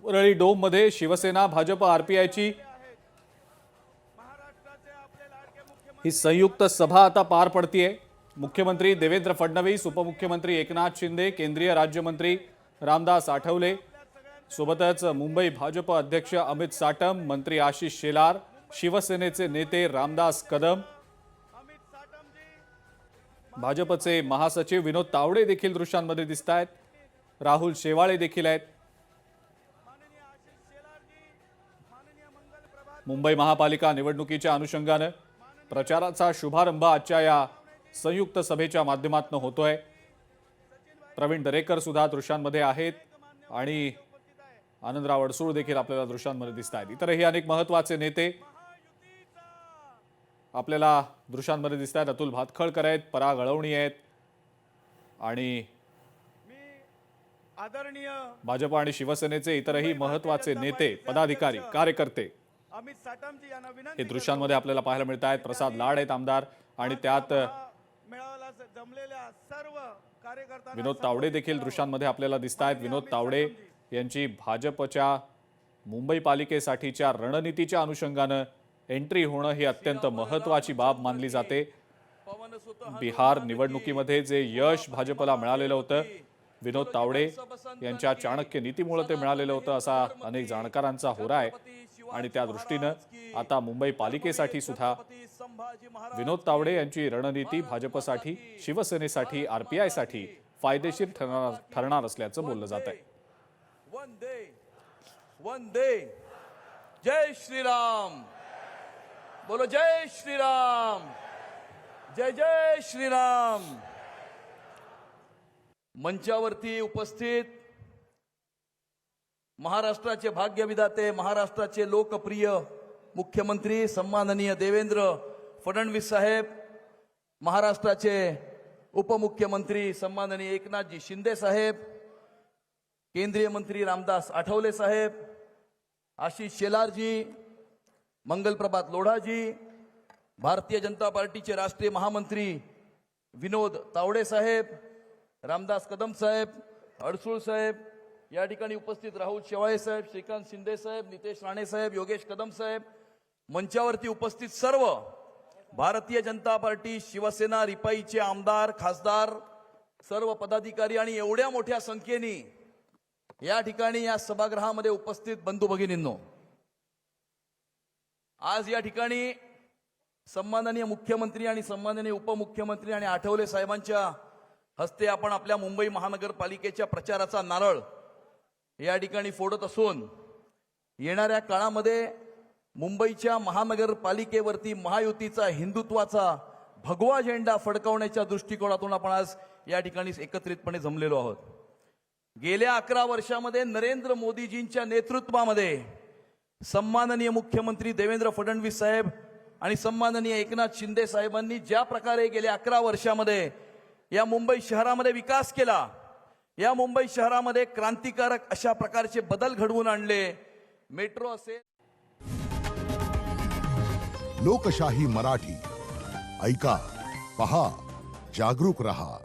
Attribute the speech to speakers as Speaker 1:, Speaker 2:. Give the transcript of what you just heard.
Speaker 1: Worli dome मध्ये शिवसेना भाजप आरपीआयची ही संयुक्त सभा आता पार पडतीये। मुख्यमंत्री देवेंद्र फडणवीस, उपमुख्यमंत्री एकनाथ शिंदे, केंद्रीय राज्यमंत्री रामदास आठवले सोबतच मुंबई भाजप अध्यक्ष अमित साटम, मंत्री आशिष शेलार, शिवसेनेचे नेते रामदास कदम, भाजपचे महासचिव विनोद तावडे देखील दृश्यांमध्ये दिसतायत। राहुल शेवाळे देखील आहेत। मुंबई महापालिका निवडणुकीच्या अनुषंगाने प्रचाराचा शुभारंभ आजच्या या संयुक्त सभेच्या माध्यमातून होतोय। प्रवीण दरेकर सुद्धा दृश्यांमध्ये आहेत आणि आनंदराव अडसूळ देखील आपल्याला दृश्यांमध्ये दिसतायत। इतरही अनेक महत्त्वाचे नेते आपल्याला दृश्यांमध्ये दिसतायत। अतुल भातखळकर आहेत, पराग अळवणी आहेत आणि
Speaker 2: आदरणीय
Speaker 1: भाजप आणि शिवसेनेचे इतरही महत्त्वाचे नेते, पदाधिकारी, कार्यकर्ते
Speaker 2: अमित साटमजी यांना
Speaker 1: हे
Speaker 2: विनंती
Speaker 1: दृश्यांमध्ये आपल्याला पाहायला मिळत आहेत। प्रसाद लाड आहेत आमदार आणि त्यात
Speaker 2: मेळाव्याला जमलेल्या सर्व कार्यकर्त्यांना
Speaker 1: विनोद तावडे देखील दृश्यांमध्ये आपल्याला दिसतायत। विनोद तावडे यांची भाजपच्या मुंबई पालिकेसाठीच्या रणनीतीच्या अनुषंगाने एंट्री होणं ही अत्यंत महत्त्वाची बाब मानली जाते। बिहार निवडणुकीमध्ये जे यश भाजपला मिळालेलं होतं, विनोद तावडे यांच्या चाणक्य नीतीमुळे ते मिळालेलं होतं असा अनेक जाणकारांचा होरा आहे आणि त्या दृष्टीने आता मुंबई पालिकेसाठी सुद्धा विनोद तावडे यांची रणनीती भाजपसाठी, शिवसेनेसाठी, आरपीआय साठी फायदेशीर ठरणार असल्याचं बोललं जात आहे।
Speaker 3: वंदे वंदे जय श्रीराम, बोलो जय श्रीराम, जय जय श्रीराम। मंचावरती उपस्थित महाराष्ट्राचे भाग्यविधाते, महाराष्ट्राचे लोकप्रिय मुख्यमंत्री सन्माननीय देवेंद्र फडणवीस साहेब, महाराष्ट्राचे उपमुख्यमंत्री सन्माननीय एकनाथजी शिंदे साहेब, केंद्रीय मंत्री रामदास आठवले साहेब, आशिष शेलार जी, मंगलप्रभात लोढ़ा जी, भारतीय जनता पार्टीचे राष्ट्रीय महामंत्री विनोद तावडे साहेब, रामदास कदम साहेब, अडसूळ साहेब, या ठिकाणी उपस्थित राहुल शेवाळे साहेब, श्रीकांत शिंदे साहेब, नितेश राणे साहेब, योगेश कदम साहेब, मंचावरती उपस्थित सर्व भारतीय जनता पार्टी, शिवसेना, रिपाईचे आमदार, खासदार, सर्व पदाधिकारी आणि एवढ्या मोठ्या संख्येने या ठिकाणी या सभागृहामध्ये उपस्थित बंधू भगिनींनो, आज या ठिकाणी सन्माननीय मुख्यमंत्री आणि सन्माननीय उपमुख्यमंत्री आणि आठवले साहेबांच्या हस्ते आपण आपल्या मुंबई महानगरपालिकेच्या प्रचाराचा नारळ या ठिकाणी फोडत असून येणाऱ्या काळामध्ये मुंबईच्या महानगरपालिकेवरती महायुतीचा, हिंदुत्वाचा भगवा झेंडा फडकवण्याच्या दृष्टिकोनातून आपण आज या ठिकाणी एकत्रितपणे जमलेलो आहोत। गेल्या 11 वर्षामध्ये नरेंद्र मोदीजींच्या नेतृत्वामध्ये सन्माननीय मुख्यमंत्री देवेंद्र फडणवीस साहेब आणि सन्माननीय एकनाथ शिंदे साहेबांनी ज्या प्रकारे गेल्या 11 वर्षामध्ये या मुंबई शहरामध्ये विकास केला, या मुंबई शहरामध्ये क्रांतिकारक अशा प्रकारचे बदल घडवून आणले। मेट्रो असेल,
Speaker 4: लोकशाही मराठी ऐका, पहा, जागरूक रहा।